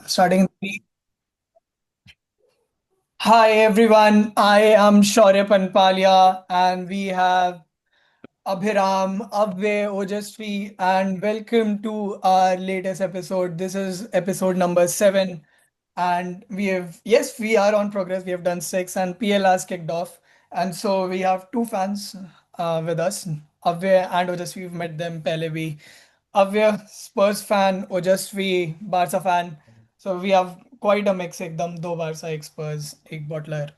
Starting in three. Hi everyone, I am Shaurya Panpalia and we have Abhiram, Abhay, Ojasvi, and welcome to our latest episode. This is episode number 7. And yes, we are on progress. We have done 6 and PL has kicked off. And so we have two fans with us, Abhay and Ojasvi. We've met them pehle bhi. Abhay, Spurs fan, Ojasvi, Barca fan. So we have quite a mix एकदम दो Barça एक स्पर्स एक bottler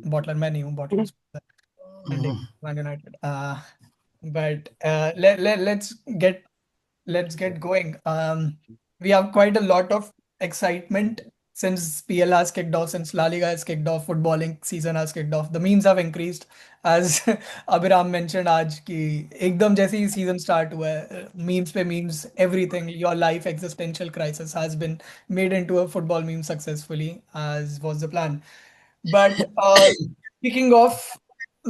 bottler मैं नहीं हूँ bottler and like Man United. But get let's get going. We have quite a lot of excitement since PL has kicked off, since La Liga has kicked off, footballing season has kicked off. The memes have increased, as Abhiram mentioned आज कि एकदम जैसे ही season start हुआ है, memes पे memes, everything, your life existential crisis has been made into a football meme successfully, as was the plan. But kicking off,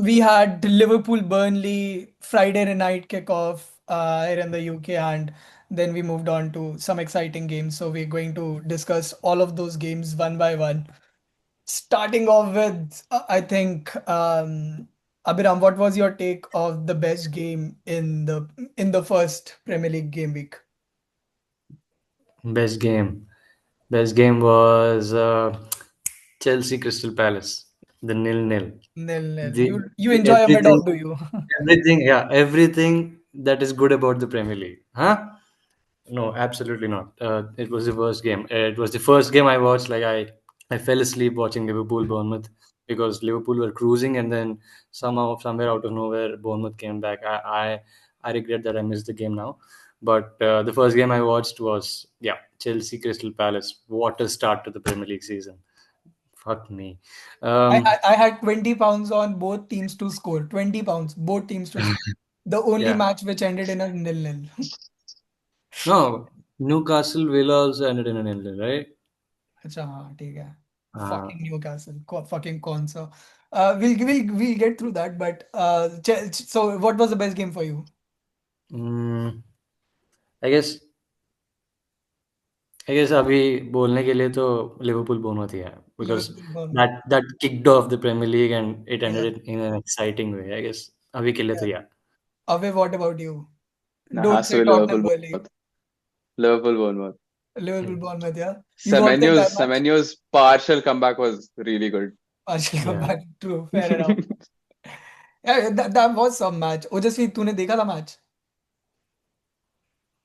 we had Liverpool Burnley Friday night kickoff here in the UK, and then we moved on to some exciting games. So we're going to discuss all of those games one by one. Starting off with, I think, Abhiram, what was your take of the best game in the first Premier League game week? Best game. Best game was Chelsea Crystal Palace. The nil-nil. Nil nil. The, You the enjoy a bit everything, of, do you? everything that is good about the Premier League. Huh? No, absolutely not. It was the worst game. It was the first game I watched. I fell asleep watching Liverpool Bournemouth because Liverpool were cruising, and then somehow, somewhere out of nowhere, Bournemouth came back. I regret that I missed the game now. But the first game I watched was Chelsea Crystal Palace. What a start to the Premier League season. Fuck me. I, Um, I I had 20 pounds on both teams to score. 20 pounds, both teams to score. The only yeah. match which ended in a nil-nil. No, Newcastle Villa also ended in a nil, right? अच्छा हाँ ठीक है. Uh, Fucking Newcastle. Fucking कौन सा. We'll get through that, but so what was the best game for you? mm, I guess I guess अभी बोलने के लिए तो लिवरपूल बोनमouth ही है because Liverpool Bournemouth. that kicked off the Premier League and it Yeah. ended in an exciting way. I guess अभी के लिए Yeah. तो yeah. Abe, what about you? Nah, Don't has to say be Tottenham Liverpool Burnley. Bournemouth. Liverpool Bournemouth. Liverpool Bournemouth, yeah. You watched the entire Semenyo's match? Semenyo's partial comeback was really good. Partial Yeah. comeback. True. Fair enough. Yeah, that was some match. ओजस्वी तूने देखा था match?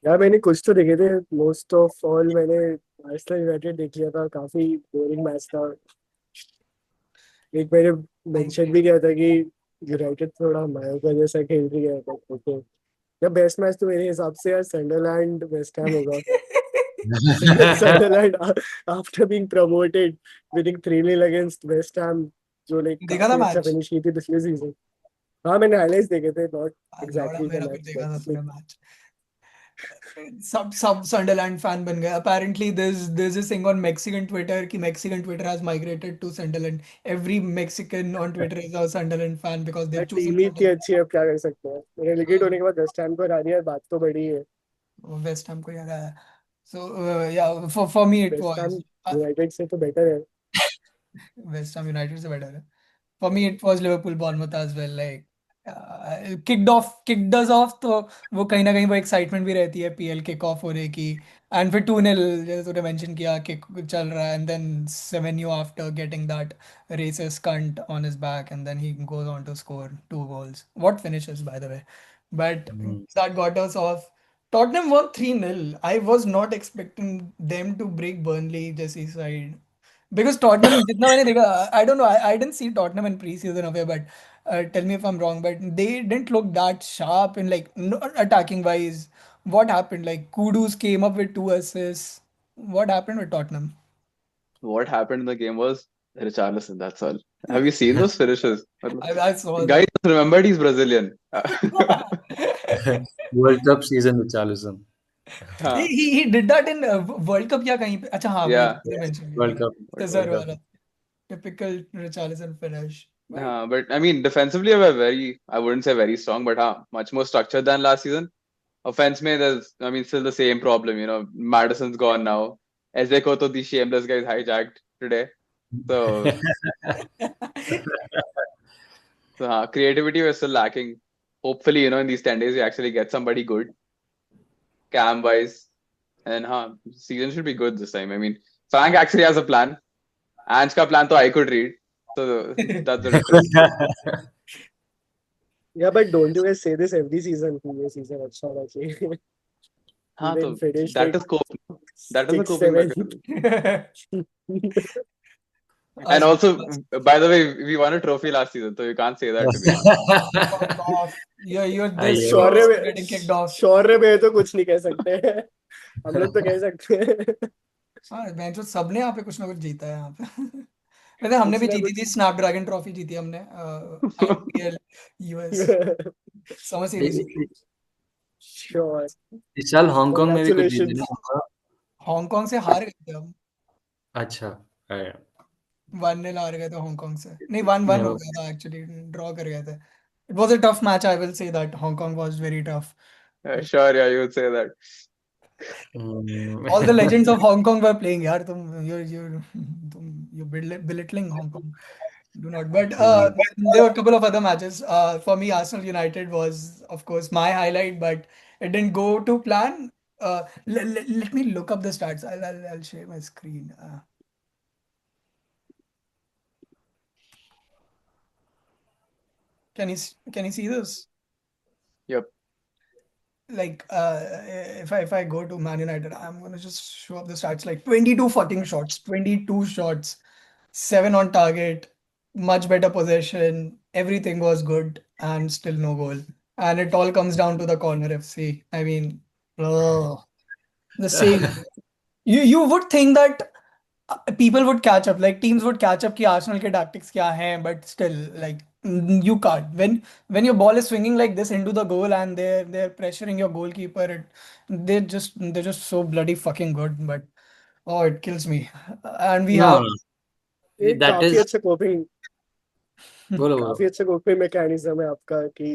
यार मैंने कुछ तो देखे थे मोस्ट ऑफ ऑल मैंने आर्सेनल यूनाइटेड देख लिया था काफी बोरिंग मैच था एक मैंने मेंशन भी किया था कि यूनाइटेड थोड़ा मायोका जैसा खेल रही है तो या बेस्ट मैच तो मेरे हिसाब से यार सनडरलैंड वेस्ट हैम होगा Sunderland after being promoted winning 3-0 against West Ham जो लाइक देखा था काफी अच्छा मैच? फिनिश की थी पिछले सीजन हाँ मैंने हाइलाइट्स देखे थे नॉट लौड़ा एग्जैक्टली द मेरा फिर मैच देखा था बट तूने मैच. सब Sunderland fan बन गए. Apparently there's this thing on Mexican Twitter कि Mexican Twitter has migrated to Sunderland. Every Mexican on Twitter is a Sunderland fan because यार they've chosen टीम ही इतनी Sunderland. अच्छी है अब क्या कर सकते हैं रेलीगेट होने के बाद वेस्ट हैम को हरा दिया बात तो बड़ी है West Ham को याद आया. So yeah, for me it West Ham was United से तो बेटर है West Ham United से better है. For me, it was Liverpool Bournemouth as well. Like kicked us off तो वो कहीं ना कहीं वो एक्साइटमेंट भी रहती है पीएल किक ऑफ होने की. एंड फिर 2-0 जैसे तूने मेंशन किया किक चल रहा है एंड देन सेवेन्यू after getting that racist cunt on his back and then he goes on to score two goals. What finishes, by the way. But Mm. that got us off. Tottenham won 3-0. I was not expecting them to break Burnley Jesse side. Because Tottenham, जितना मैंने देखा, I don't know, I didn't see Tottenham in preseason of it, but tell me if I'm wrong, but they didn't look that sharp in like attacking wise. What happened? Like Kudus came up with two assists. What happened with Tottenham? What happened in the game was Richarlison, that's all. Have you seen those finishes? I saw Guys that. remembered he's Brazilian. World Cup season with Charlison. he, हाँ, he he did that in World Cup या कहीं पे अच्छा हाँ वही yeah, तुमने Yeah. mention World किया Cup. scissor World World Cup. Cup. वाला typical Richarlison finish. But But I mean, defensively, we're very, I wouldn't say very strong, but much more structured than last season. Offense, there's, I mean, still the same problem. Madison's gone now. Ezeko to the shameless guys hijacked today. So, creativity was still lacking. Hopefully, in these 10 days, we actually get somebody good, cam wise. And season should be good this time. I mean, Frank actually has a plan. Ange ka plan to I could read. So that's the difference. Yeah, but don't you guys say this every season? ये season अच्छा होना चाहिए. हाँ, Even तो finished that like is cope. That is a 6, coping 7. mechanism. And also, by the way, we won a trophy last season, so you can't say that to me. Fuck off. You're this Ayo. close Shaurya to में getting kicked off. शौर्य में तो कुछ नहीं कह सकते. हम लोग तो कह सकते हैं. हाँ मैं तो सबने यहाँ पे कुछ ना कुछ जीता है यहाँ पे. वैसे हमने भी कुछ ना जीती कुछ. थी स्नैपड्रैगन ट्रॉफी जीती हमने IPL US समर सीरीज जीती. Sure. इस साल हांगकांग में भी कुछ जीते Congratulations. ना. हांगकांग से हार गए थे हम. अच्छा. अरे. 1-0 हार गए थे हांगकांग से. नहीं 1-1 हो No. गया था एक्चुअली. ड्रॉ कर गए थे. It was a tough match. I will say that Hong Kong was very tough. Sure, yeah, you would say that. All the legends of Hong Kong were playing. यार you're belittling Hong Kong. Do not. But there were a couple of other matches. For me, Arsenal United was, of course, my highlight, but it didn't go to plan. Let me look up the stats. I'll share my screen. Can you see this? Yep. Like if I go to Man United, I'm gonna just show up the stats. Like 22 fucking shots, 22 shots, 7 on target, much better possession, everything was good, and still no goal. And it all comes down to the corner FC. I mean, ugh, the same. You would think that people would catch up, like teams would catch up कि Arsenal के tactics क्या हैं, but still like you can't. When your ball is swinging like this into the goal and they're pressuring your goalkeeper, they're just so bloody fucking good. But oh, it kills me. And we No, have no. एक That काफी is. अच्छा coping बोलो काफी बोलो. अच्छा coping mechanism है आपका कि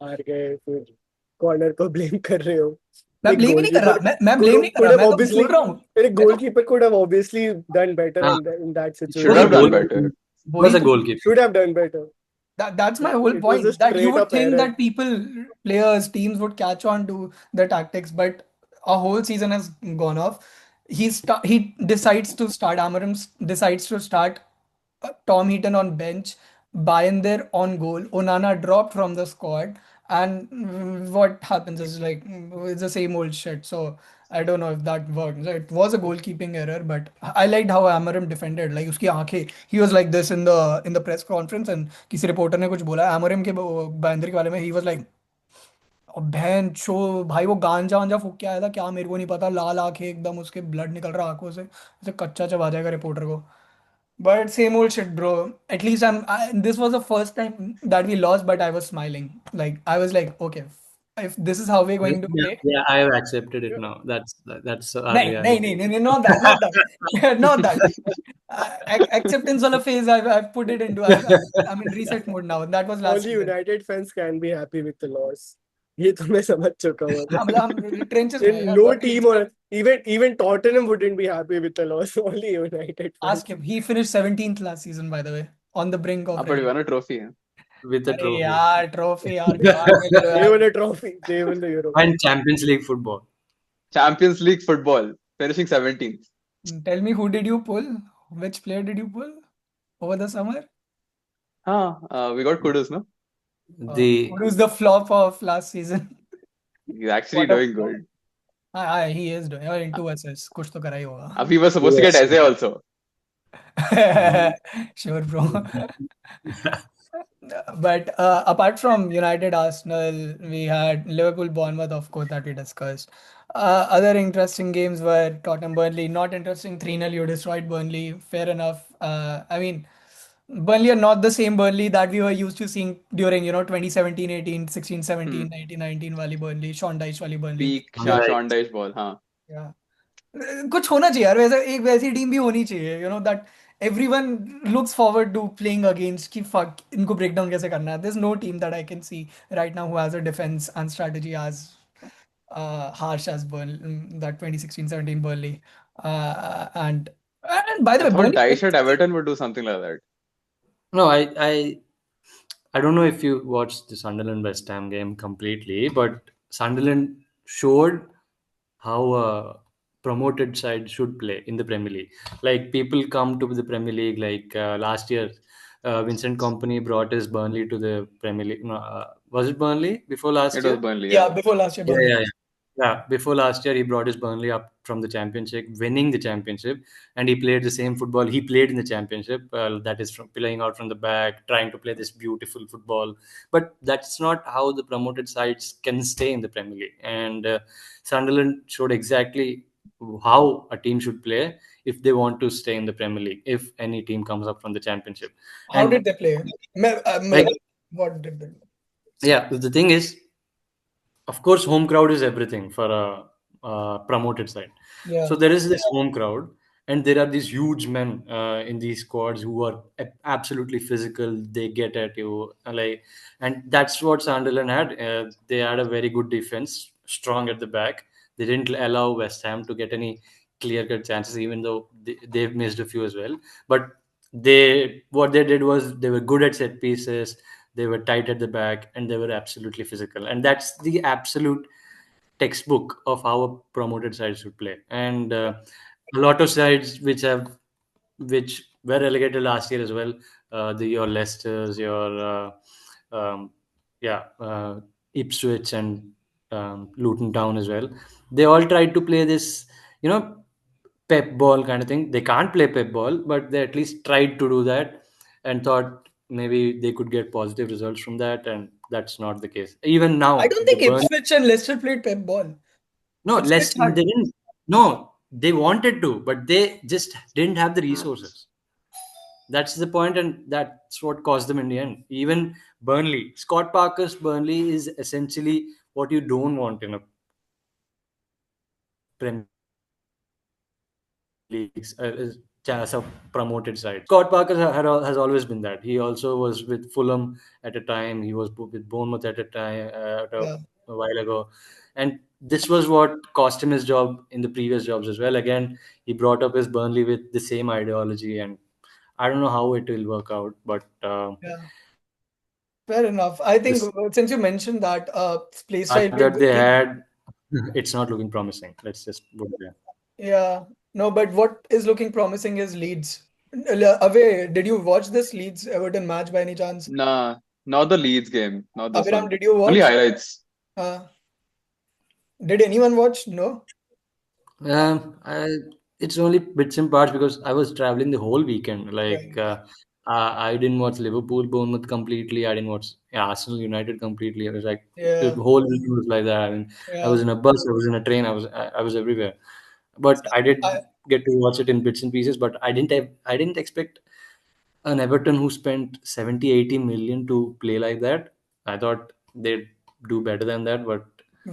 हार गए फिर कॉर्नर को ब्लेम कर रहे हो. मैं Like blame ही नहीं कर रहा. goalkeeper मैं blame नहीं कर could रहा. have मैं तो obviously बोल रहा हूँ. a मैं तो goalkeeper could have obviously done better हाँ. in that Should Was a have situation. done goalkeeper. better. Was वही a तो goalkeeper. Should have done better. that's my whole It was a point, that you straight would up think error. that players, teams would catch on to the tactics, but a whole season has gone off. He decides to start Amarim decides to start Tom Heaton on bench, Bayern there on goal, Onana dropped from the squad, and what happens is like it's the same old shit. So I don't know if that worked. So it was a goalkeeping error, but I liked how Amarim defended. Like उसकी आंखें, he was like this in the press conference, and किसी reporter ने कुछ बोला Amarim के बैंदर के बारे में, he was like और बहन चो भाई वो गांजा वांजा फूक के आया था क्या मेरे को नहीं पता, लाल आंखें एकदम, उसके ब्लड निकल रहा आंखों से, ऐसे कच्चा चबा जाएगा रिपोर्टर को. But same old shit, bro. At least this was the first time that we lost, but I was smiling. Like I was like, okay, if this is how we're going to Yeah, play. yeah, I have accepted it now. That's our No, no, reality. no, no, not that, not that, not that. Acceptance of a phase. I've put it into. I'm in reset mode now. That was last Only season. United fans can be happy with the loss. ये तो मैं समझ चुका हूँ. हम trenches में हैं In यार, no बहुत team trenches में. or even Tottenham wouldn't be happy with the loss. Only United fans. Ask him. He finished 17th last season, by the way, on the brink of But we won relegation. a trophy. With a अरे trophy. यार trophy यार दिमाग में ले लो They यार. won a trophy. They won the Europa. And Champions League football. Champions League football, finishing 17th. Tell me, who did you pull? Which player did you pull over the summer? We got kudos, no? The Who's the flop of last season? He's actually What a doing flop. good. He is doing. Or in 2 assists. कुछ तो करा ही होगा. We were supposed to get Yes. Eze also. Sure, bro. But apart from United, Arsenal, we had Liverpool, Bournemouth, of course, that we discussed. Other interesting games were Tottenham, Burnley. Not interesting. 3-0, you destroyed Burnley. Fair enough. I mean, Burnley are not the same Burnley that we were used to seeing during, 2017, 18, 16, Hmm. 17, 19, 19 wali Burnley, Sean Dyche wali Burnley. Peak Right. Sean Dyche ball, huh? Yeah. कुछ होना चाहिए यार, वैसा एक वैसी team भी होनी चाहिए, that everyone looks forward to playing against कि फक इनको ब्रेक डाउन कैसे करना है. There is no team that I can see right now who has a defence and strategy as harsh as Burnley, that 2016-17 Burnley. And by the I way, thought Burnley Dyche at finished. Everton would do something like that. No, I don't know if you watched the Sunderland West Ham game completely, but Sunderland showed how a promoted side should play in the Premier League. Like people come to the Premier League. Like last year, Vincent Company brought his Burnley to the Premier League. No, was it Burnley before last It was year? Burnley, Yeah, yeah. before last year, Yeah, Burnley. yeah, yeah. Yeah, before last year, he brought his Burnley up from the championship, winning the championship, and he played the same football he played in the championship. That is from playing out from the back, trying to play this beautiful football. But that's not how the promoted sides can stay in the Premier League. And Sunderland showed exactly how a team should play if they want to stay in the Premier League. If any team comes up from the championship, How did and they play? like What did they do? yeah, the thing is, of course, home crowd is everything for a promoted side. Yeah. So there is this home crowd, and there are these huge men in these squads who are absolutely physical. They get at you, like, and that's what Sunderland had. They had a very good defense, strong at the back. They didn't allow West Ham to get any clear-cut chances, even though they've missed a few as well. But what they did was they were good at set pieces, they were tight at the back, and they were absolutely physical, and that's the absolute textbook of how a promoted side should play. And a lot of sides which were relegated last year as well, your Leicesters, your um, yeah Ipswich and Luton Town as well, they all tried to play this, you know, pep ball kind of thing. They can't play pep ball, but they at least tried to do that and thought maybe they could get positive results from that. And that's not the case. Even I now, don't the think burn. Ipswich and Leicester played pep ball. No, Ipswich less they had. didn't. No, they wanted to, but they just didn't have the resources. That's the point, and that's what caused them in the end. Even Burnley, Scott Parker's Burnley is essentially what you don't want in a Premier Leagues as a promoted side. Scott Parker has always been that. He also was with Fulham at a time. He was with Bournemouth at a time Yeah. a while ago, and this was what cost him his job in the previous jobs as well. Again, he brought up his Burnley with the same ideology, and I don't know how it will work out, but Yeah. Fair enough. I think this since you mentioned that play start style that played they very. had, it's not looking promising. Let's just put it there. Yeah. No, but what is looking promising is Leeds. Away, did you watch this Leeds Everton match by any chance? Nah, not the Leeds game, not this Abhiram, one. did you Only watch? highlights. Uh, did anyone watch? No? I, it's only bits and parts because I was traveling the whole weekend. Like, Right. I didn't watch Liverpool, Bournemouth completely. I didn't watch Arsenal, United completely. I was like, the Yeah. whole weekend was like that. I mean, I Yeah. was in a bus, I was in a train, I was everywhere. But I did I, get to watch it in bits and pieces. But I didn't expect an Everton who spent 70, 80 million to play like that. I thought they'd do better than that, but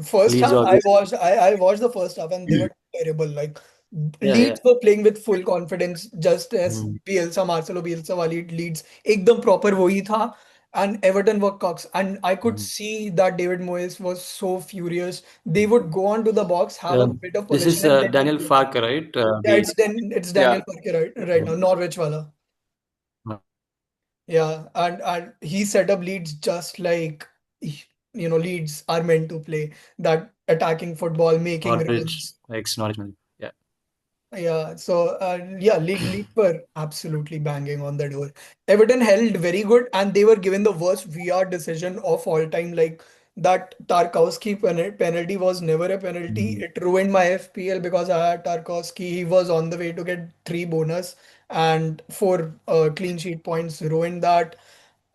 First Leeds half, I obviously. watched. I watched the first half, and they were terrible. Like Yeah, yeah. Leeds were playing with full confidence, just as Mm, Bielsa, Marcelo Bielsa वाली Leeds एकदम proper वही था, and Everton were cocks. And I could mm. see that David Moyes was so furious. They would go on to the box, have a bit of This possession, is and then would Daniel play back. Farke, right? Yeah, it's Yeah, Daniel Farke right now, Norwich wala. Yeah, and he set up Leeds just like Leeds are meant to play that attacking football, making Norwich, runs. ex-Norwich man. Yeah. Yeah, so yeah, Leeds were absolutely banging on the door. Everton held very good, and they were given the worst VR decision of all time. Like that Tarkowski penalty was never a penalty. Mm. It ruined my FPL because I had Tarkowski. He was on the way to get 3 bonus and 4 clean sheet points. Ruined that.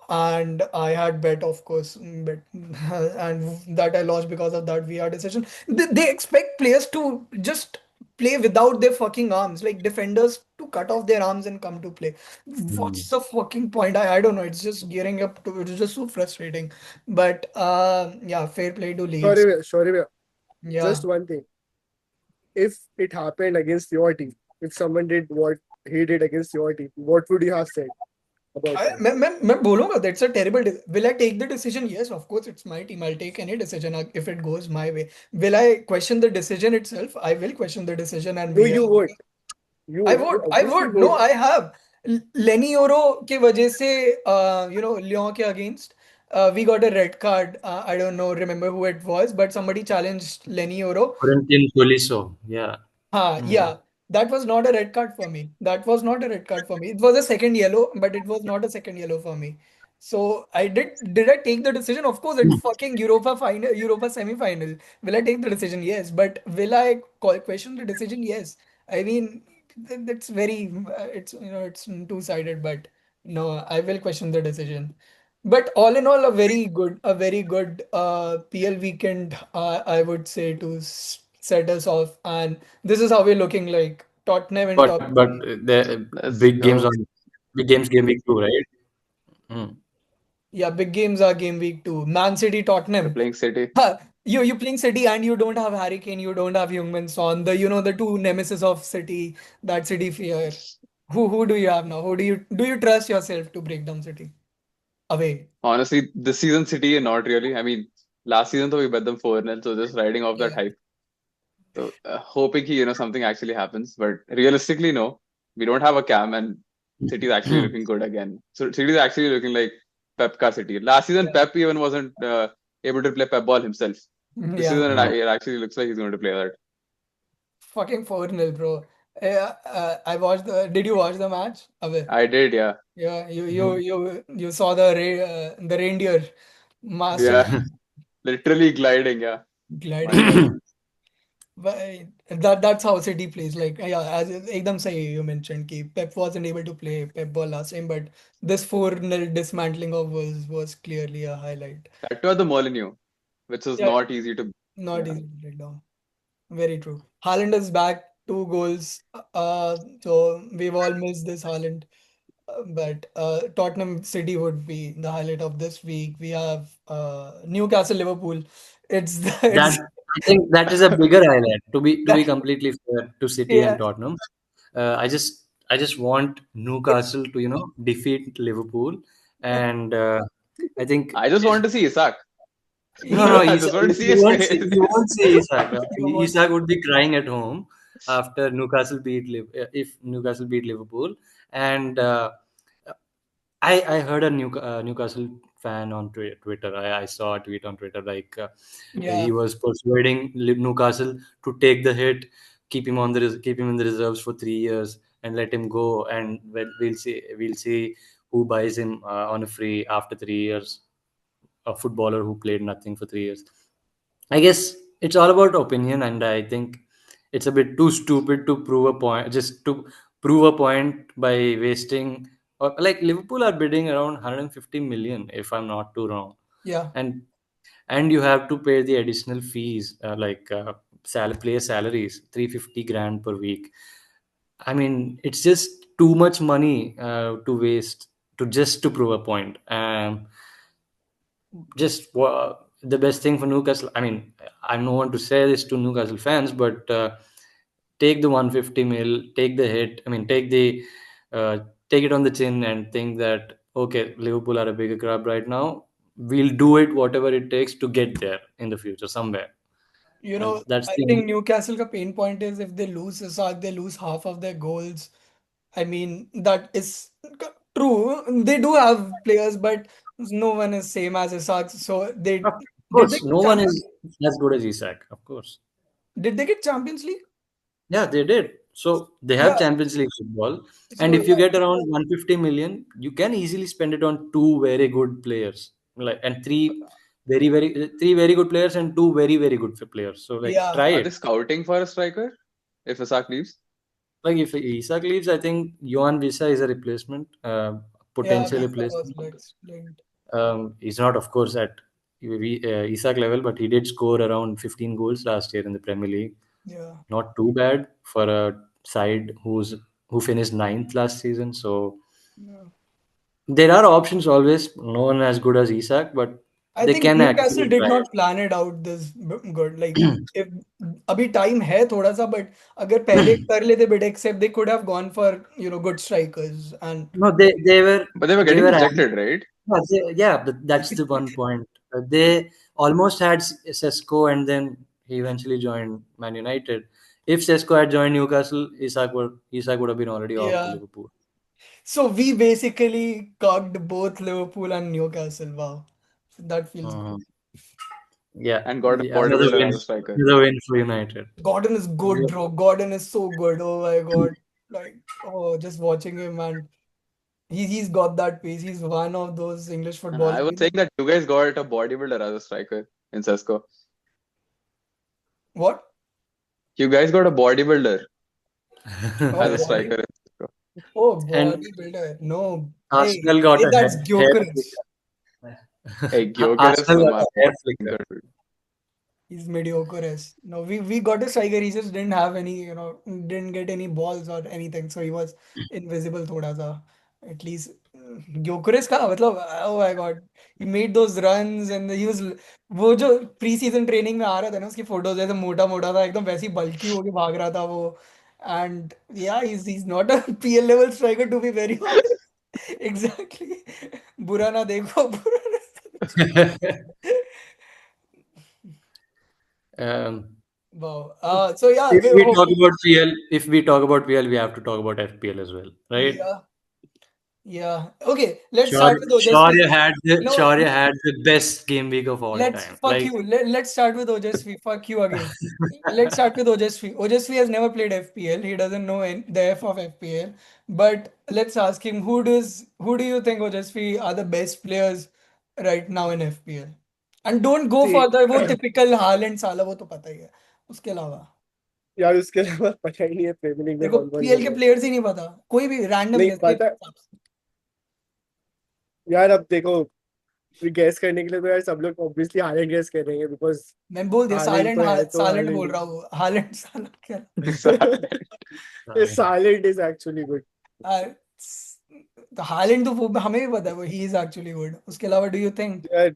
And I had bet, of course, bet, and that I lost because of that VR decision. They expect players to just play without their fucking arms, like defenders to cut off their arms and come to play. Mm. What's the fucking point? I don't know. It's just gearing up to. It's just so frustrating. But yeah, fair play to Leeds. Sorry, bhaiya. Yeah. Just one thing. If it happened against your team, if someone did what he did against your team, what would you have said? about I, him. मैं बोलूंगा that's a terrible. Will I take the decision? Yes, of course, it's my team. I'll take any decision if it goes my way. Will I question the decision itself? I will question the decision, and No, we you are. would. You I obviously would. No, would. I have. Lenny Yoro के वजह से, Lyon के against, we got a red card. I don't know, remember who it was, but somebody challenged Lenny Yoro. Corinthian Tolisso. Yeah. Hmm. Yeah, that was not a red card for me. That was not a red card for me. It was a second yellow, but it was not a second yellow for me. So I did I take the decision? Of course, it's fucking Europa final, Europa semi-final. Will I take the decision? Yes. But will I question the decision? Yes. I mean, that's very, it's, it's two-sided, but no, I will question the decision. But all in all, a very good PL weekend, I would say, to set us off. And this is how we're looking like Tottenham in top But three. the Let's big games go. on big games game week 2, right? Mm. Yeah, big games are game week two. Man City, We're Tottenham. playing City. Huh, you playing City and you don't have Harry Kane, you don't have Heung-min Son, the two nemesis of City, that City fear. Who do you have now? Who do you trust yourself to break down City? Away. Honestly, this season City not really. I mean, last season though we bet them 4-0, so just riding off that Yeah. hype. So hoping something actually happens, but realistically, no, we don't have a cam, and City is actually looking good again. So City is actually looking like Pep ka City. Last season, Yeah. Pep even wasn't able to play Pep ball himself. This Yeah. season, No. it actually looks like he's going to play that. Fucking 4-0, bro. Yeah, I watched the. Did you watch the match? Away. I did, yeah, Yeah, you saw the reindeer yeah, masterpiece literally gliding, yeah. gliding like. But that's how City plays. Like, yeah, as एकदम सही you mentioned कि Pep wasn't able to play Pep ball last time, but this 4-0 dismantling of was clearly a highlight. That was the Molineux, which is Yeah, not easy to. not Yeah, easy to break down. Very true. Haaland is back, 2 goals. So we've all missed this Haaland. But Tottenham City would be the highlight of this week. We have Newcastle Liverpool. It's That it's I think that is a bigger highlight. To be that completely fair to City and yeah. Tottenham, I just want Newcastle to defeat Liverpool, and I think I just want to see Isak. no, I Isak, just want to see you his won't see, face. you won't see Isak. You won't Isak would be crying at home after Newcastle beat if Newcastle beat Liverpool, and I heard a Newcastle fan on Twitter. I saw a tweet on Twitter like he yeah. was persuading Newcastle to take the hit, keep him in the reserves for 3 years, and let him go. And we'll see who buys him on a free after 3 years. A footballer who played nothing for 3 years. I guess it's all about opinion, and I think it's a bit too stupid to prove a point, just to prove a point by wasting. Or like Liverpool are bidding around 150 million, if I'm not too wrong, Yeah. and you have to pay the additional fees, like player salaries, 350 grand per week. I mean, it's just too much money to waste to prove a point. The best thing for Newcastle. I mean, I'm no one to say this to Newcastle fans, but take the 150 mil, take the hit. I mean, uh, take it on the chin and think that okay, Liverpool are a bigger club right now. We'll do it whatever it takes to get there in the future somewhere, and that's I the think Newcastle ka pain point is if they lose Isak, they lose half of their goals. I mean, that is true. They do have players, but no one is same as Isak. So of did they course get no one Champions is as good as Isak, of course. did they get Champions League? Yeah, they did. So they have Yeah. Champions League football, and So if you yeah, get around 150 million, you can easily spend it on two very good players, like and three very good players and two very very good players. So like yeah, try Are it. they scouting for a striker if Isak leaves? Like if Isak leaves, I think Johan Visa is a replacement, yeah. potential Visa was replacement. linked. He's not, of course, at Isak level, but he did score around 15 goals last year in the Premier League. Yeah. Not too bad for a side who finished ninth last season. So Yeah. there are options always. No one as good as Isak, but I they think can Newcastle actually did try not plan it out this good. Like if अभी time है थोड़ा सा, but अगर पहले it. कर लेते bid accept, they could have gone for good strikers and No, But they were they getting were rejected, right? yeah, but that's the one point. They almost had Sesko, and then he eventually joined Man United. If Sesko had joined Newcastle, Isak would have been already off to yeah. Liverpool. So we basically cocked both Liverpool and Newcastle. Wow, that feels good. Mhm. Yeah, And got a another bodybuilder win, as a striker. another win for United. Gordon is good, bro. Gordon is so good. Oh my God. Like, oh, just watching him, and he's got that pace. He's one of those English I footballers. was saying that you guys got a bodybuilder as a striker in Sesko. What? You guys got a bodybuilder Oh, as a body. striker in Sesko. Oh, And bodybuilder. No. Hey, Arsenal got hey, a that's hair Gyökeres. Hey, Gyökeres Arsenal was got my a hair flicker. He's mediocre as. No, we got a striker. He just didn't have any, didn't get any balls or anything. So he was invisible thoda sa. At least Gyökeres का मतलब oh my God. He made those runs and he was वो जो pre season training में आ रहा था ना उसकी photos ऐसे मोटा मोटा था एकदम वैसे ही बल्की होके भाग रहा था वो and yeah he's not a PL level striker to be very honest. Exactly. बुरा ना देखो बुरा ना Um, wow. So yeah, if we we hope. talk about PL, we have to talk about FPL as well, right? Yeah, yeah. Okay, let's start with Ojasvi. Shaurya had the best game week of all Let's time. fuck you. Let's start with Ojasvi. Fuck you again. Let's start with Ojasvi. Ojasvi has never played FPL. He doesn't know the F of FPL. But let's ask him who do you think Ojasvi are the best players right now in FPL? And don't go for See, the वो typical Haaland साला वो तो पता ही है. उसके अलावा यार उसके अलावा पता ही नहीं है प्रीमियर लीग में देखो कौन कौन पीएल चल के रहा है। प्लेयर्स ही नहीं पता कोई भी रैंडम नहीं गेस पता यार, अब देखो गैस करने के लिए तो यार सब लोग ऑब्वियसली हालैंड गैस करेंगे बिकॉज मैं बोल दिया हालैंड तो है तो साइलेंट बोल हालैंड रहा हूँ हालैंड साला क्या साइलेंट इज एक्चुअली गुड। तो हालैंड तो वो हमें भी पता है वो ही इज एक्चुअली गुड उसके अलावा डू यू थिंक यार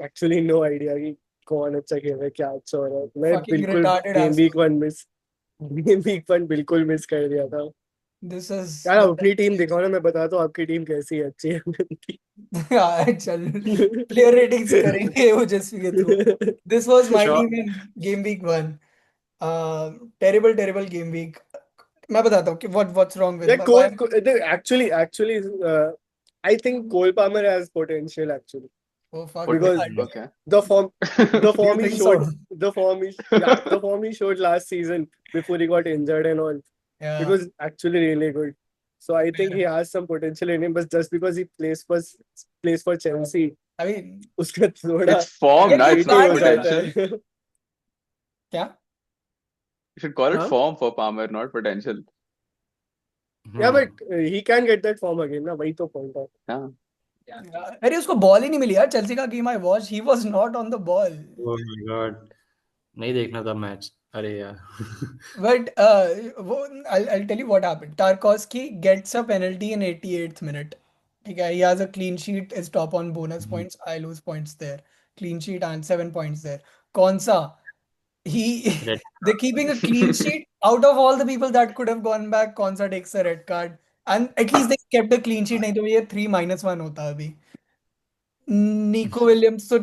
एक्चुअली नो आइडिया कि कौन अच्छा खेल रहा है क्या अच्छा हो रहा है। मैं फकिंग बिल्कुल रिटार्टेड गेम वीक एसो one miss game week one बिल्कुल मिस कर दिया था। दिस इज यार आप अपनी टीम दिखाओ ना, मैं बताता हूँ आपकी टीम कैसी है, अच्छी है। चल प्लेयर रेटिंग्स करेंगे ओजस्वी के through this was my Sure. Team in game week 1 terrible terrible game week मैं बताता हूँ कि what's wrong Yeah, with Cole, actually, I think Cole Palmer has potential actually oh fuck because Okay. the form, the do you form he think so showed, the form he showed last season before he got injured and all, it yeah was actually really good. So I think he has some potential in him, but just because he plays for Chelsea, I mean उसका थोड़ा It's form, यार nah. ये It's weight not हो batting जाता potential. है। क्या You should call it हाँ? form for Palmer, not potential. Yeah, Hmm. but he can get that form again ना, वही तो point है। Yeah. अरे उसको बॉल ही नहीं मिली यार चेल्सी का game I watch he was not on the ball Oh my God. नहीं देखना था मैच अरे यार but I'll tell you what happened Tarkowski gets a penalty in 88th minute ठीक है he has a clean sheet is top on bonus points I lose points there clean sheet and 7 points there कौन सा he Red. they're keeping a clean sheet out of all the people that could have gone back कौन सा takes a red card and at least they kept a clean sheet नहीं तो ये 3-1 होता अभी Nico Williams तो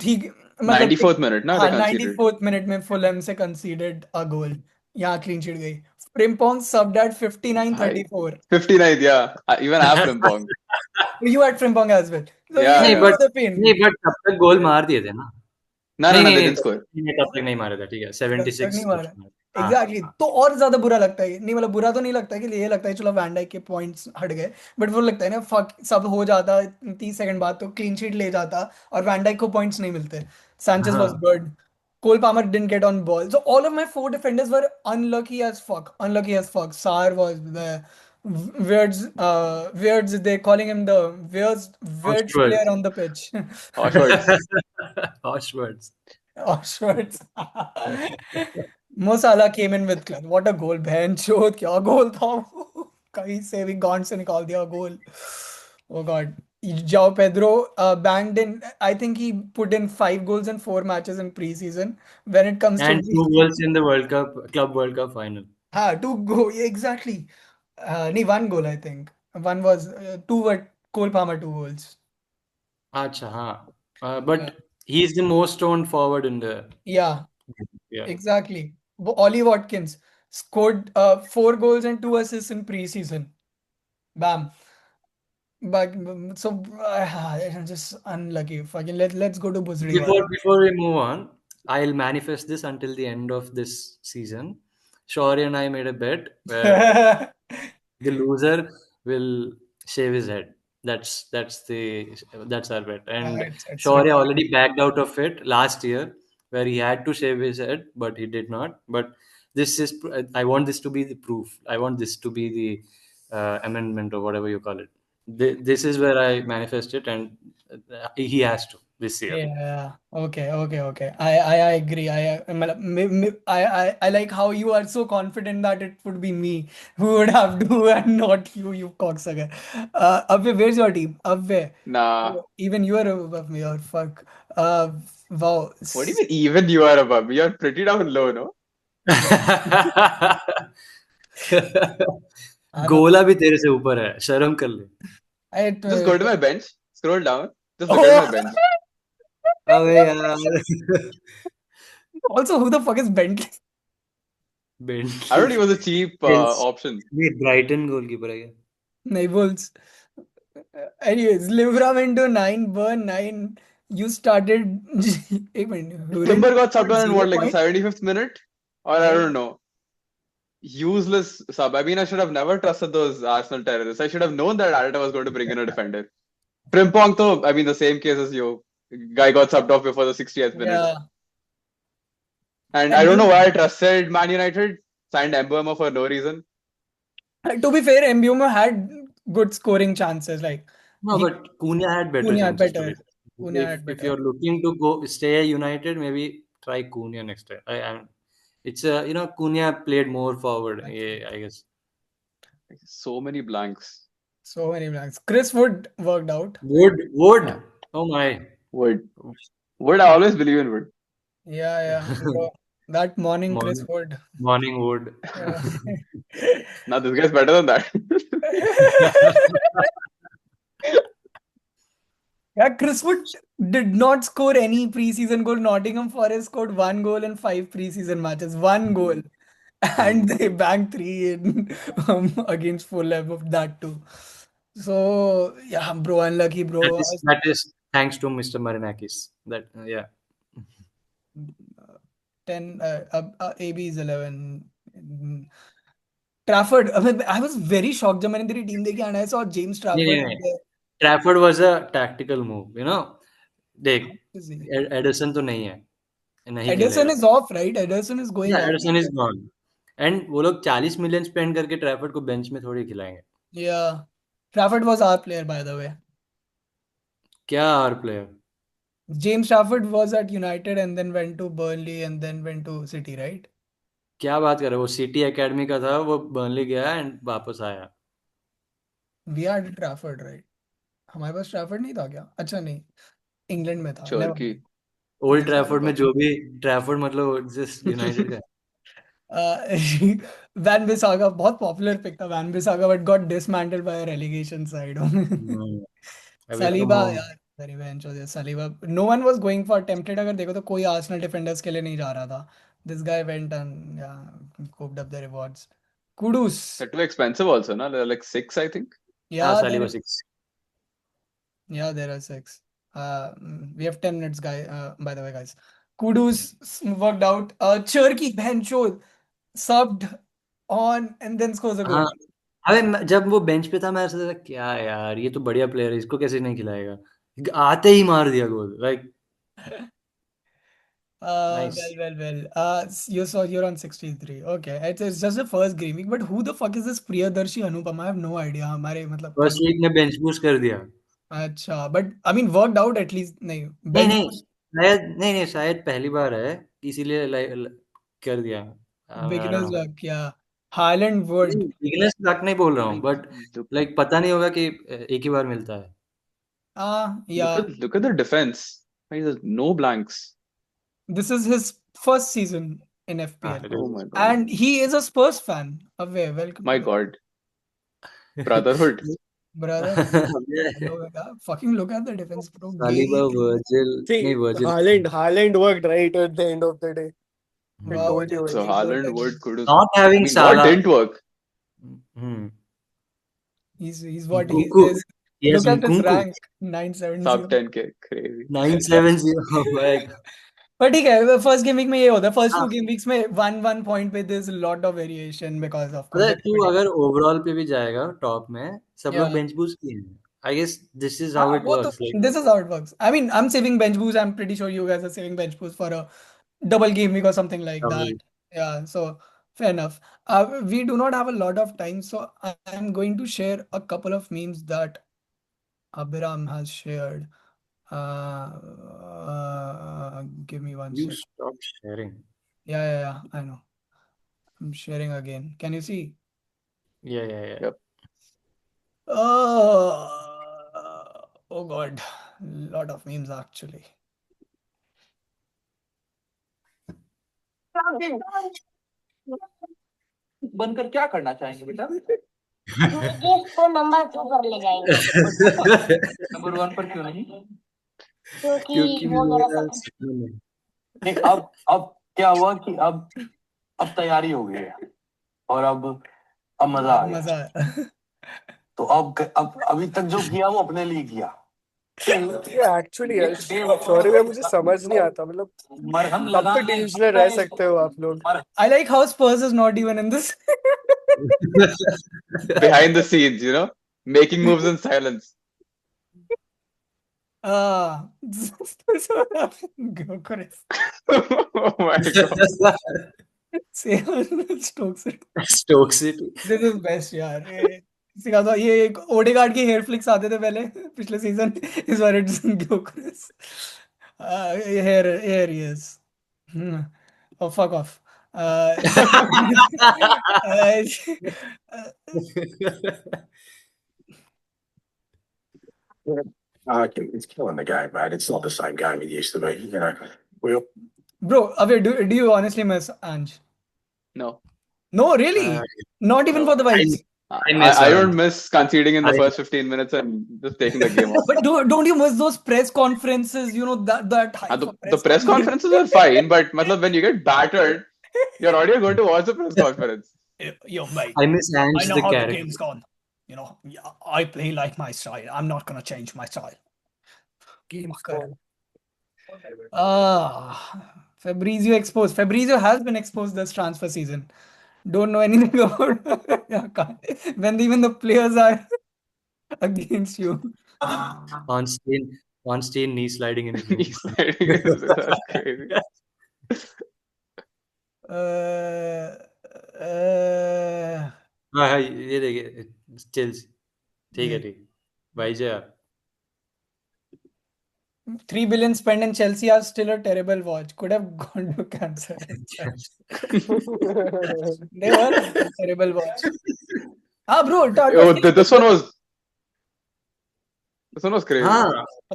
ठीक मतलब 94th minute, nah, they हाँ conceded. 94th मिनट में फुलहैम से कंसीडर्ड अ गोल यहाँ क्लीन शीट गई Frimpong subbed at Bhai. 59-34 59th, yeah. Even I have Frimpong. you had Frimpong as well so Yeah, नहीं you yeah. know but the pain नहीं but तब तक गोल मार दिए थे ना No, no, नहीं no, नहीं they नहीं didn't score. तब तक नहीं मारे थे ठीक है तब तक 76 नहीं कुछ मारा हाँ हाँ एग्जैक्टली हाँ तो और ज्यादा बुरा लगता है नहीं मतलब बुरा तो नहीं लगता है कि ये लगता है चलो वैन डाइक के पॉइंट्स हट गए बट वो लगता है ना फक सब हो जाता 30 सेकंड बाद तो क्लीन शीट ले जाता और वैन डाइक को पॉइंट्स नहीं मिलते सैंचेज वाज हाँ good Cole Palmer didn't get on ball. So all of my four defenders were unlucky as fuck. Unlucky as fuck. Sar was there. Weirds, they're calling him the weirdest Ashworth player on the pitch. Ashwards. Ashworth Ashworth. Mo Salah came in with clutch. What a goal. बहन चोद क्या गोल था वो कहीं से भी गांड से निकाल दिया गोल Oh God. João Pedro banged in. I think he put in 5 goals in 4 matches in preseason. When it comes to And 2 goals in the World Cup, Club World Cup final. two go exactly. Nee, 1 goal I think. One was two were Cole Palmer 2 goals. Acha, हाँ. Yeah, But he's the most owned forward in the yeah, yeah. exactly. Ollie Watkins scored 4 goals and 2 assists in preseason. Bam. But so just unlucky. Fucking let's go to Bhusdiwale. Before we move on, I'll manifest this until the end of this season. Shauri and I made a bet where the loser will shave his head. That's our bet. And It's Shaurya ridiculous. already backed out of it last year, where he had to shave his head, but he did not. But I want this to be the proof. I want this to be the amendment or whatever you call it. This is where I manifest it, and he has to this year. Yeah. Okay. I agree. I like how you are so confident that it would be me who would have to and not you, you cocksucker. Abhay, where's your team? Abhay. Nah. Even you are above me, or fuck. Wow. What do you mean even you are above me? You're pretty down low, no? I'm a, गोला भी तेरे से ऊपर है शर्म कर ले I, Just go to my bench, scroll down, just look at oh, my bench. अबे यार also, who the fuck is Bentley? I Bentley don't think it was a cheap चेल्स option. ये ब्राइटन गोलकीपर है क्या Nibbles. Anyways, Livra went to 9, burn 9. You started. एक minute. Hurin Timber got subbed scored on in zero what, like the point. 75th minute? Or I Yeah. don't know. Useless sub. I mean, I should have never trusted those Arsenal terrorists. I should have known that Arteta was going to bring in a defender. Frimpong, though, I mean, the same case as you. Guy got subbed off before the 60th minute. Yeah. And I And don't know why I trusted Man United. Signed Mbeumo for no reason. to be fair, Mbeumo had good scoring chances. Like no he, but Cunha had better Cunha had chances to better. be Cunha had if better. you're looking to go stay at United maybe try Cunha next time it's Cunha played more forward yeah, I guess So many blanks. So many blanks. Chris Wood worked out. Wood oh my Wood. Wood, I always believe in Wood. Yeah. Bro, that morning, Chris morning Wood. morning Wood Yeah. Now this guy's better than that. Yeah, Chris Wood did not score any preseason goal. Nottingham Forest scored 1 goal in 5 preseason matches. 1 goal. And they banked three in against Fulham of that too. So yeah, bro, unlucky, That bro. is that is thanks to Mr. Marinakis. That yeah. 10 AB is 11. Trafford. I was very shocked जब मैंने तेरी team देखी and I saw James Trafford in नहीं. there. Trafford was a tactical move, देख Crazy. Anderson तो नहीं है नहीं Ederson खेलेगा is off, right? Ederson is going या off. Anderson is gone and वो लोग 40 मिलियन स्पेंड करके ट्रैफर्ड को बेंच में थोड़ी खिलाएंगे Yeah. Trafford was our player, by the way. क्या our player James Trafford was at United and then went to Burnley and then went to City, right? क्या बात कर रहे हो वो सिटी एकेडमी का था वो बर्नली गया एंड वापस आया We had Trafford, right? हमारे पास ट्रैफर्ड नहीं था क्या? अच्छा नहीं, इंग्लैंड में था. Never Chorky. mind. Old Never Trafford में जो भी ट्रैफर्ड मतलब जिस यूनाइटेड का mind. Van Bissaka बहुत popular pick था Van Bissaka but got dismantled by a relegation side. Away from Saliba home यार revenge हो गया Saliba. No one was going for tempted अगर देखो तो कोई Arsenal defenders के लिए नहीं जा रहा था. This guy went and yeah, cooped up the rewards. Kudus. They're too expensive also, no? They're like 6, I think. हाँ Yeah, Saliba there. 6 There are 6. We have 10 minutes, guy. By the way, guys. Kudus worked out. Cherky Bencho subbed on and then scores a हाँ goal. अबे जब वो bench पे था मैं ऐसा था क्या यार ये तो बढ़िया प्लेयर है इसको कैसे नहीं खिलाएगा आते ही मार दिया goal like nice Well. You're on 63. Okay, it's just the first game week. But who the fuck is this Priyadarshi Anupam? I have no idea. हमारे मतलब फर्स्ट वीक में बेंच बूस्ट कर दिया अच्छा, but I mean worked out at least नहीं नहीं bench नहीं नहीं शायद पहली बार है इसीलिए कर दिया I don't beginners know luck yeah. Haaland would beginners luck नहीं बोल रहा हूँ Like, बट the लाइक पता नहीं होगा कि एक ही बार मिलता है Yeah. Look at the defense. There's no blanks. This is his first season in FPL. It Oh is. my god. And he is a Spurs fan. Away, welcome My to god. Brotherhood. brother. Fucking look at the defense, bro. Saliba, Virgil, See, Virgil. Haaland worked right at the end of the day. I Wow, told you. So he worked Haaland, again. Wood, Kudus. Not I having mean, what Salah. didn't work? Hmm. He's what Nkunku. is. He has Look at his Nkunku. rank. 970. Sub 10k. Crazy. 970. Like, पर ठीक है first game week में ये होता है first हाँ, two game weeks में one point पे there is lot of variation because of पता है तू कंसेक्यूटिव अगर ओवरऑल पे भी जाएगा टॉप में सब या लोग बेंच बूस्ट किए हैं आई गेस दिस इज हाँ हाउ इट वो तो works like this is how it works I mean I am saving bench boost I am pretty sure you guys are saving bench boost for a double game week or something like that. Yeah, so fair enough. We do not have a lot of time, so I'm going to share a couple of memes that Abhiram has shared. Give me one you sec. stop sharing. Yeah, I know. I'm sharing again. Can you see? Yeah. Yep. Oh God, lot of memes actually. बनकर क्या करना चाहेंगे बेटा तो number 2 पर ले जाएंगे number 1 पर क्यों नहीं क्योंकि वो मेरा सपना नहीं अब क्या हुआ कि अब तैयारी हो गई है और अब मजा आ गया मजा आया। तो अब अभी तक जो किया वो अपने लिए किया एक्चुअली सॉरी मैं मुझे समझ नहीं आता मतलब मरहम कब तक डिल्यूजनल रह सकते हो आप लोग I like how Spurs is not even in this. Behind the scenes, you know, making moves in silence. Correct. Oh my god. Stoke City. Stoke City. This is best यार किसी का तो ये एक ओडेगार्ड के हेयर फ्लिक्स आते थे पहले पिछले सीजन इस बार it's ग्योकरेस here he is oh fuck off uh, It's killing the game, mate. It's not the same game it used to be. You know, bro Abhi, do you honestly miss Ange? No. No, really? Not even No. for the vibes? I don't miss conceding in the first 15 minutes and just taking the game off. But don't you miss those press conferences? You know that hype for The press conferences are fine, but when you get battered, you're already going to watch the press conference. Yo, mate. I miss Ange I know the how character. the game's gone. You know, I play like my style. I'm not gonna change my style. Game's Fucker. gone. Fabrizio exposed. Fabrizio has been exposed this transfer season. Don't know anything about yeah, when even the players are against you. On stain knee sliding in his room. He's sliding. That's crazy. हाँ ये देखिए chills ठीक है ठीक भाई जय 3 billion spent in Chelsea are still a terrible watch. Could have gone to cancer. They were a terrible watch. Bro, This one was crazy.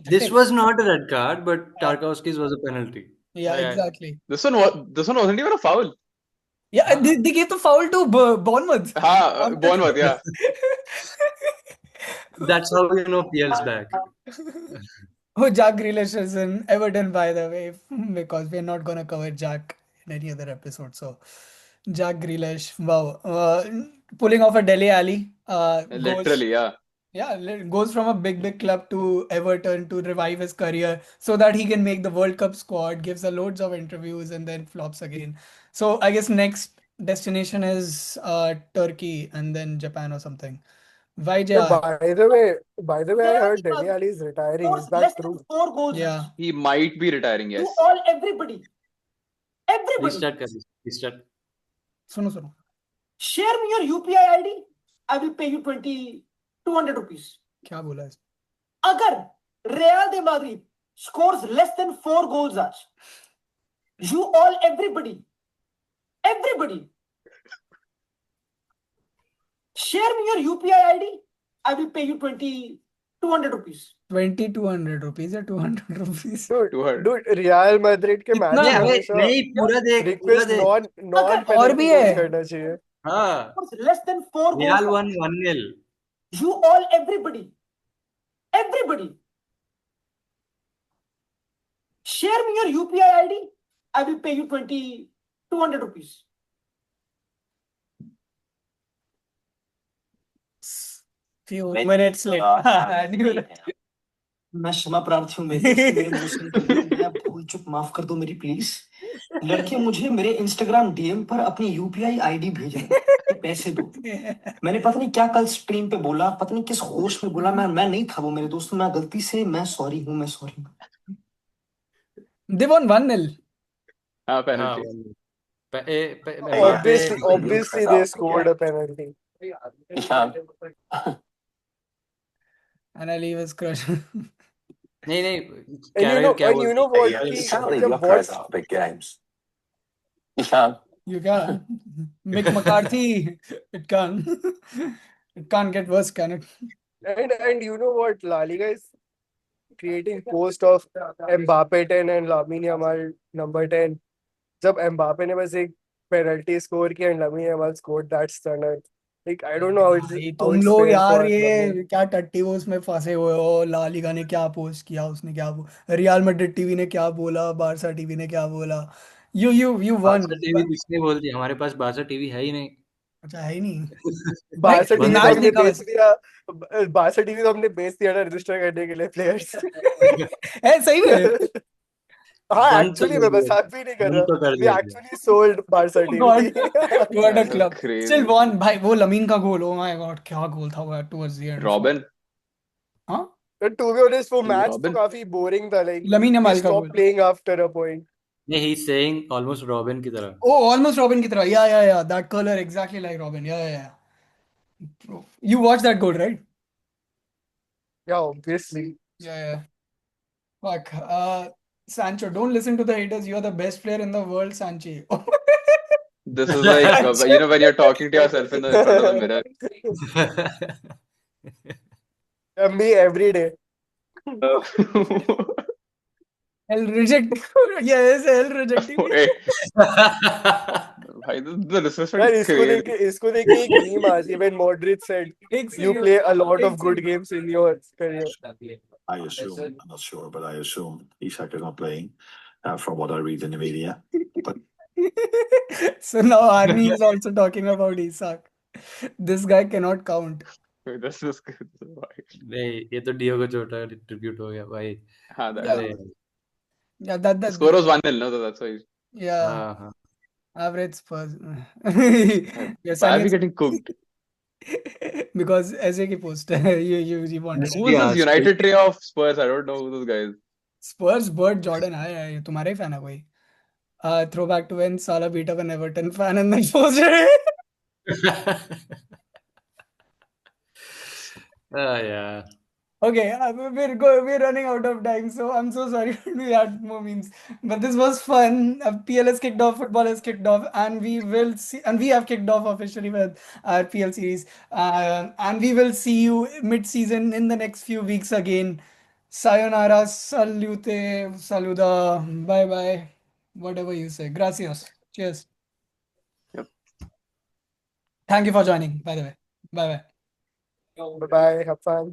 This was not a red card, but Tarkowski's was a penalty. Yeah, exactly. This one wasn't even a foul. Yeah, they gave the foul to Bournemouth. Bournemouth, yeah. That's how you know PL's back. Oh, Jack Grealish is in Everton, by the way, because we're not gonna cover Jack in any other episode. So, Jack Grealish, wow, pulling off a Dele Alli. Literally, yeah. Yeah, goes from a big club to Everton to revive his career so that he can make the World Cup squad, gives a loads of interviews and then flops again. So I guess next destination is Turkey and then Japan or something. Why Yeah, JR? by the way, I heard Dele Alli is retiring. Is that true? 4 goals Yeah. He might be retiring, yes. to all everybody Restart कर restart. सुनो share me your UPI ID I will pay you 200 rupees क्या बोला है अगर Real de Madrid scores less than 4 goals आज you all everybody share me your UPI ID I will pay you 200 rupees 2,200 rupees या 200 rupees? Dude, Real Madrid के इतना? Match में नहीं अबे हमेशा नहीं पूरा देख रिक्वेस्ट नॉन और भी पेनल्टी है? गोल्स करना चाहिए. हाँ less than 4 real goals. One 1-0. You all, everybody, share me your UPI ID. I will pay you 200 rupees. Few minutes late. मैं क्षमा प्रार्थी हूँ मेरे मुंह से निकल गया. मैं भूल चुक माफ कर दो मेरी प्लीज. लड़के मुझे मेरे इंस्टाग्राम डीएम पर अपनी यूपीआई आईडी भेजें. पैसे दो. मैंने पता नहीं क्या कल स्ट्रीम पे बोला, पता नहीं किस होश में बोला. मैं नहीं था वो मेरे दोस्त. मैं गलती से, मैं सॉरी हूँ. They won 1-0. हाँ हाँ penalty. 1-0. Mbappe Obviously they scored a penalty. And Ali was crushed. नहीं नहीं And क्या you know what? Yeah, कि you can't leave जब your बहुत cars out of big games. You can't. You can. Mick McCarthy. It can. It can't get worse, can it? and you know what? La Liga is creating post of Mbappe 10 and Lamine Yamal number 10. जब Mbappe ने बस एक penalty score किया and Lamine Yamal scored that stunner. Like I don't know how भाई how तुम it's लोग fair यार for ये Lamine. क्या टट्टी वो उसमें फंसे हुए हो. ला लीगा ने क्या पोस्ट किया, उसने क्या रियल मैड्रिड टीवी ने क्या बोला, बारसा टीवी ने क्या बोला. You one. बारसा टीवी कुछ नहीं बोलती. हमारे पास बारसा टीवी है ही नहीं. अच्छा है ही नहीं. बारसा भाई टीवी तो मैच हमने देखा बेच वैसे. दिया. बारसा टीवी तो हमने बेच दिया ना रजिस्टर करने के लिए प्लेयर्स. है सही में. हाँ बंद तो एक्चुअली कर मैं दिया. मजाक भी नहीं कर बंद रहा. तो कर We दिया था. actually sold Barça God TV. What a That's club. crazy. Still one. भाई वो लमीन का गोल, ओ माय गॉड क्या गोल था वो टुवर्ड्स द एंड. Robin. हाँ But to be honest, वो Was it मैच तो Robin? काफी बोरिंग था. Like लमीन we यमाल का stopped goal. playing after a point. नहीं ही सेइंग ऑलमोस्ट रॉबिन की तरह. Oh, almost Robin की तरह. Yeah. That color exactly like Robin. Yeah. Bro, you watched that goal, right? Yeah, obviously. Yeah. Fuck. Sancho, don't listen to the haters. You are the best player in the world, Sanchi. This is like when you're talking to yourself in front of the mirror. Me every day. Hell reject. Yes, hell rejecting me. Hey, भाई the disrespect यार is crazy. इसको देख के एक meme आ रही है when Modric said एक you second. play a lot एक of good second. games in your career. I assume, I'm not sure, but I assume Isak is not playing from what I read in the media. But So now Army is also talking about Isak. This guy cannot count. This is भाई. नहीं ये तो deo को छोटा tribute हो गया भाई. हाँ, that अरे Yeah, the score was 1-0, no? So that's why. yeah. हाँ Average Spurs. Yes, Why are we against getting cooked? because ऐसे की post है. You wanted Who is this United trio of Spurs? I don't know who those guys. Spurs. Bert Jordan है ये तुम्हारा ही fan है कोई. Throwback to when Salah beat up an Everton fan and then posted. यार. Okay, we're running out of time, so I'm so sorry we had more memes. But this was fun. PL has kicked off, football has kicked off, and we will see, and we have kicked off officially with our PL series. And we will see you mid-season in the next few weeks again. Sayonara, salute, saluda, bye bye, whatever you say. Gracias. Cheers. Yep. Thank you for joining, by the way. Bye bye. Bye bye. Have fun.